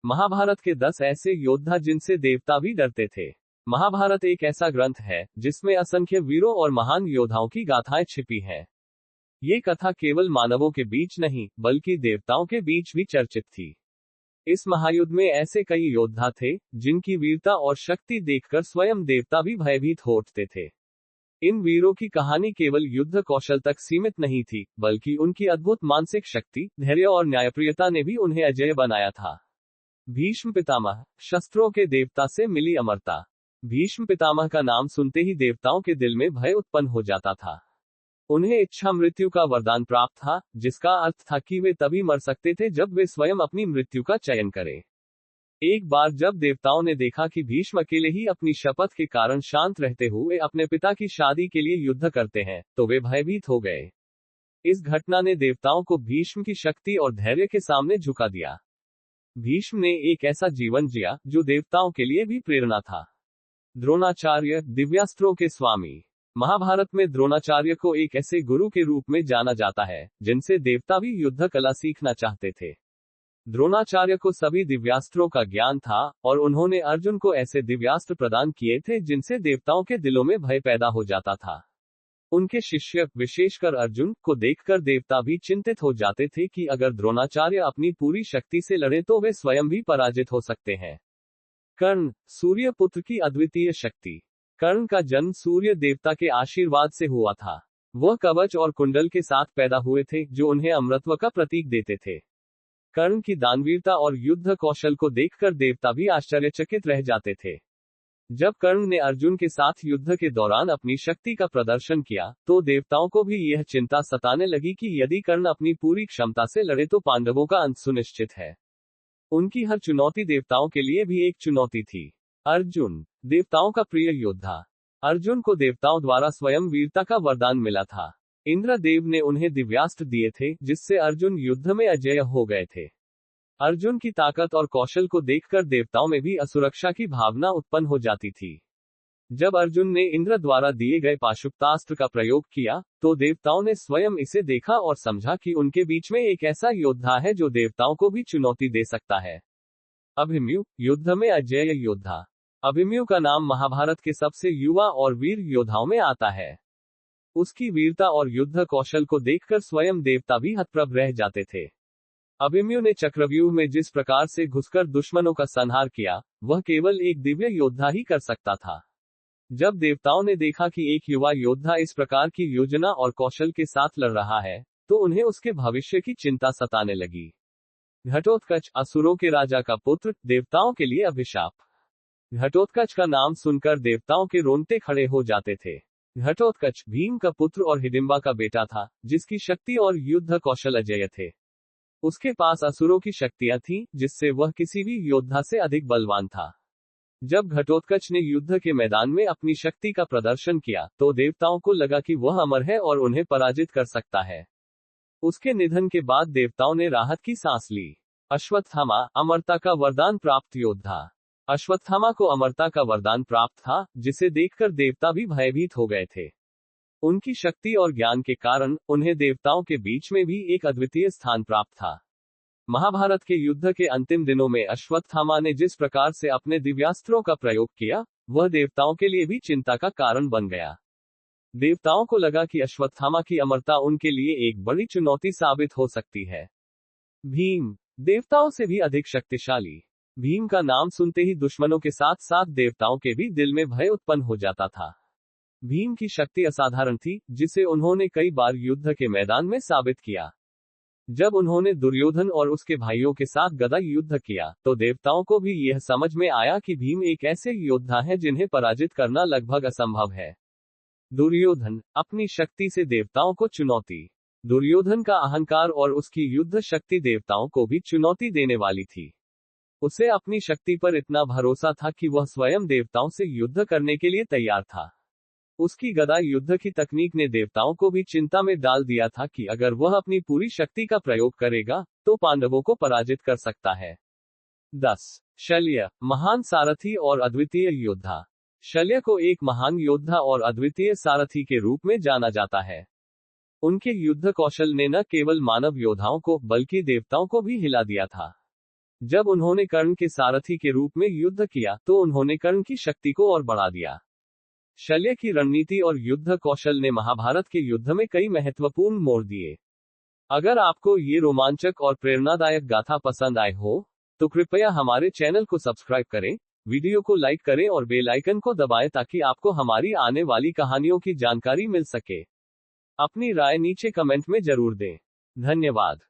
महाभारत के 10 ऐसे योद्धा जिनसे देवता भी डरते थे। महाभारत एक ऐसा ग्रंथ है जिसमें असंख्य वीरों और महान योद्धाओं की गाथाएं छिपी हैं। ये कथा केवल मानवों के बीच नहीं, बल्कि देवताओं के बीच भी चर्चित थी। इस महायुद्ध में ऐसे कई योद्धा थे, जिनकी वीरता और शक्ति देखकर स्वयं देवता भी भयभीत हो उठते थे। इन वीरों की कहानी केवल युद्ध कौशल तक सीमित नहीं थी, बल्कि उनकी अद्भुत मानसिक शक्ति, धैर्य और न्यायप्रियता ने भी उन्हें अजेय बनाया था। भीष्म पितामह, शस्त्रों के देवता से मिली अमरता। भीष्म पितामह का नाम सुनते ही देवताओं के दिल में भय उत्पन्न हो जाता था। उन्हें इच्छा मृत्यु का वरदान प्राप्त था, जिसका अर्थ था कि वे तभी मर सकते थे जब वे स्वयं अपनी मृत्यु का चयन करें। एक बार जब देवताओं ने देखा कि भीष्म अकेले ही अपनी शपथ के कारण शांत रहते हुए अपने पिता की शादी के लिए युद्ध करते हैं, तो वे भयभीत हो गए। इस घटना ने देवताओं को भीष्म की शक्ति और धैर्य के सामने झुका दिया। भीष्म ने एक ऐसा जीवन जिया जो देवताओं के लिए भी प्रेरणा था। द्रोणाचार्य, दिव्यास्त्रों के स्वामी। महाभारत में द्रोणाचार्य को एक ऐसे गुरु के रूप में जाना जाता है, जिनसे देवता भी युद्ध कला सीखना चाहते थे। द्रोणाचार्य को सभी दिव्यास्त्रों का ज्ञान था, और उन्होंने अर्जुन को ऐसे दिव्यास्त्र प्रदान किए थे जिनसे देवताओं के दिलों में भय पैदा हो जाता था। उनके शिष्य, विशेषकर अर्जुन, को देखकर देवता भी चिंतित हो जाते थे कि अगर द्रोणाचार्य अपनी पूरी शक्ति से लड़े तो वे स्वयं भी पराजित हो सकते हैं। कर्ण, सूर्य पुत्र की अद्वितीय शक्ति। कर्ण का जन्म सूर्य देवता के आशीर्वाद से हुआ था। वह कवच और कुंडल के साथ पैदा हुए थे, जो उन्हें अमरत्व का प्रतीक देते थे। कर्ण की दानवीरता और युद्ध कौशल को देखकर देवता भी आश्चर्यचकित रह जाते थे। जब कर्ण ने अर्जुन के साथ युद्ध के दौरान अपनी शक्ति का प्रदर्शन किया, तो देवताओं को भी यह चिंता सताने लगी कि यदि कर्ण अपनी पूरी क्षमता से लड़े तो पांडवों का अंत सुनिश्चित है। उनकी हर चुनौती देवताओं के लिए भी एक चुनौती थी। अर्जुन, देवताओं का प्रिय योद्धा। अर्जुन को देवताओं द्वारा स्वयं वीरता का वरदान मिला था। इंद्रदेव ने उन्हें दिव्यास्त्र दिए थे, जिससे अर्जुन युद्ध में अजेय हो गए थे। अर्जुन की ताकत और कौशल को देखकर देवताओं में भी असुरक्षा की भावना उत्पन्न हो जाती थी। जब अर्जुन ने इंद्र द्वारा दिए गए पाशुपतास्त्र का प्रयोग किया, तो देवताओं ने स्वयं इसे देखा और समझा कि उनके बीच में एक ऐसा योद्धा है जो देवताओं को भी चुनौती दे सकता है। अभिमन्यु, युद्ध में अजेय योद्धा। अभिमन्यु का नाम महाभारत के सबसे युवा और वीर योद्धाओं में आता है। उसकी वीरता और युद्ध कौशल को देखकर स्वयं देवता भी हतप्रभ रह जाते थे। अभिमन्यु ने चक्रव्यूह में जिस प्रकार से घुसकर दुश्मनों का संहार किया, वह केवल एक दिव्य योद्धा ही कर सकता था। जब देवताओं ने देखा कि एक युवा योद्धा इस प्रकार की योजना और कौशल के साथ लड़ रहा है, तो उन्हें उसके भविष्य की चिंता सताने लगी। घटोत्कच, असुरों के राजा का पुत्र, देवताओं के लिए अभिशाप। घटोत्कच का नाम सुनकर देवताओं के रोंगटे खड़े हो जाते थे। घटोत्कच भीम का पुत्र और हिडिंबा का बेटा था, जिसकी शक्ति और युद्ध कौशल अजेय थे। उसके पास असुरों की शक्तियां थीं, जिससे वह किसी भी योद्धा से अधिक बलवान था। जब घटोत्कच ने युद्ध के मैदान में अपनी शक्ति का प्रदर्शन किया, तो देवताओं को लगा कि वह अमर है और उन्हें पराजित कर सकता है। उसके निधन के बाद देवताओं ने राहत की सांस ली। अश्वत्थामा, अमरता का वरदान प्राप्त योद्धा। अश्वत्थामा को अमरता का वरदान प्राप्त था, जिसे देखकर देवता भी भयभीत हो गए थे। उनकी शक्ति और ज्ञान के कारण उन्हें देवताओं के बीच में भी एक अद्वितीय स्थान प्राप्त था। महाभारत के युद्ध के अंतिम दिनों में अश्वत्थामा ने जिस प्रकार से अपने दिव्यास्त्रों का प्रयोग किया, वह देवताओं के लिए भी चिंता का कारण बन गया। देवताओं को लगा कि अश्वत्थामा की अमरता उनके लिए एक बड़ी चुनौती साबित हो सकती है। भीम, देवताओं से भी अधिक शक्तिशाली। भीम का नाम सुनते ही दुश्मनों के साथ साथ देवताओं के भी दिल में भय उत्पन्न हो जाता था। भीम की शक्ति असाधारण थी, जिसे उन्होंने कई बार युद्ध के मैदान में साबित किया। जब उन्होंने दुर्योधन और उसके भाइयों के साथ गदा युद्ध किया, तो देवताओं को भी यह समझ में आया कि भीम एक ऐसे योद्धा हैं जिन्हें पराजित करना लगभग असंभव है। दुर्योधन, अपनी शक्ति से देवताओं को चुनौती। दुर्योधन का अहंकार और उसकी युद्ध शक्ति देवताओं को भी चुनौती देने वाली थी। उसे अपनी शक्ति पर इतना भरोसा था कि वह स्वयं देवताओं से युद्ध करने के लिए तैयार था। उसकी गदा युद्ध की तकनीक ने देवताओं को भी चिंता में डाल दिया था कि अगर वह अपनी पूरी शक्ति का प्रयोग करेगा, तो पांडवों को पराजित कर सकता है। 10. शल्य, महान सारथी और अद्वितीय योद्धा। शल्य को एक महान योद्धा और अद्वितीय सारथी के रूप में जाना जाता है। उनके युद्ध कौशल ने न केवल मानव योद्धाओं को, बल्कि देवताओं को भी हिला दिया था। जब उन्होंने कर्ण के सारथी के रूप में युद्ध किया तो उन्होंने कर्ण की शक्ति को और बढ़ा दिया। शल्य की रणनीति और युद्ध कौशल ने महाभारत के युद्ध में कई महत्वपूर्ण मोड़ दिए। अगर आपको ये रोमांचक और प्रेरणादायक गाथा पसंद आए हो तो कृपया हमारे चैनल को सब्सक्राइब करें, वीडियो को लाइक करें और बेल आइकन को दबाएं ताकि आपको हमारी आने वाली कहानियों की जानकारी मिल सके। अपनी राय नीचे कमेंट में जरूर दें। धन्यवाद।